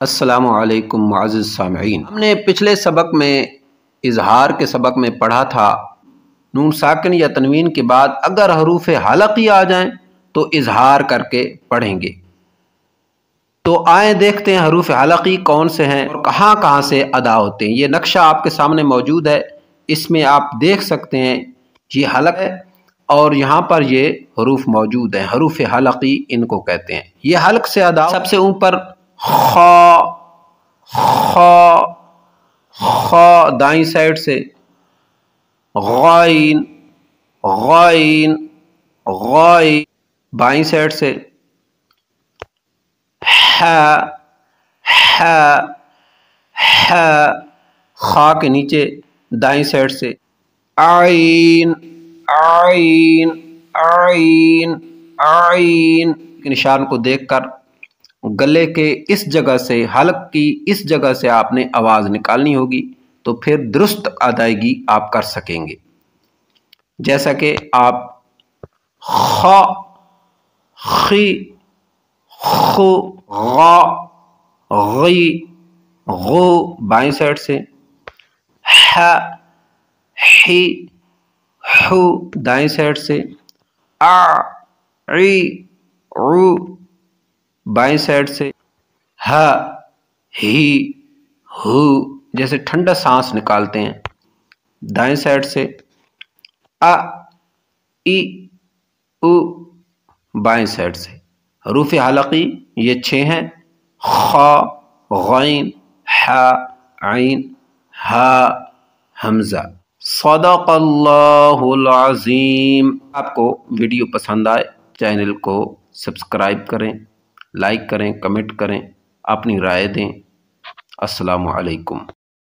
السلام علیکم معزز سامعین، ہم نے پچھلے سبق میں اظہار کے سبق میں پڑھا تھا نون ساکن یا تنوین کے بعد اگر حروف حلقی آ جائیں تو اظہار کر کے پڑھیں گے۔ تو آئیں دیکھتے ہیں حروف حلقی کون سے ہیں اور کہاں کہاں سے ادا ہوتے ہیں۔ یہ نقشہ آپ کے سامنے موجود ہے، اس میں آپ دیکھ سکتے ہیں یہ حلق ہے اور یہاں پر یہ حروف موجود ہیں، حروف حلقی ان کو کہتے ہیں۔ یہ حلق سے ادا سب سے اوپر خا خا خا دائیں سائڈ سے، غائن غائن غائن بائیں سائڈ سے، ہا ہا ہا خا کے نیچے دائیں سائڈ سے، عین عین عین عین کے نشان کو دیکھ کر گلے کے اس جگہ سے، حلق کی اس جگہ سے آپ نے آواز نکالنی ہوگی تو پھر درست ادائیگی آپ کر سکیں گے۔ جیسا کہ آپ خا خی خو غا غی غو بائیں سائڈ سے، ح حی حو دائیں سائڈ سے، ا عی عو بائیں سائڈ سے، ہ ہی ہو جیسے ٹھنڈا سانس نکالتے ہیں دائیں سائڈ سے، ا ای او بائیں سائڈ سے۔ حروف حلقی یہ 6 ہیں، خا غین ح عین ہا حمزہ۔ صدق اللہ العظیم۔ آپ کو ویڈیو پسند آئے چینل کو سبسکرائب کریں، لائک کریں، کمنٹ کریں، اپنی رائے دیں۔ السلام علیکم۔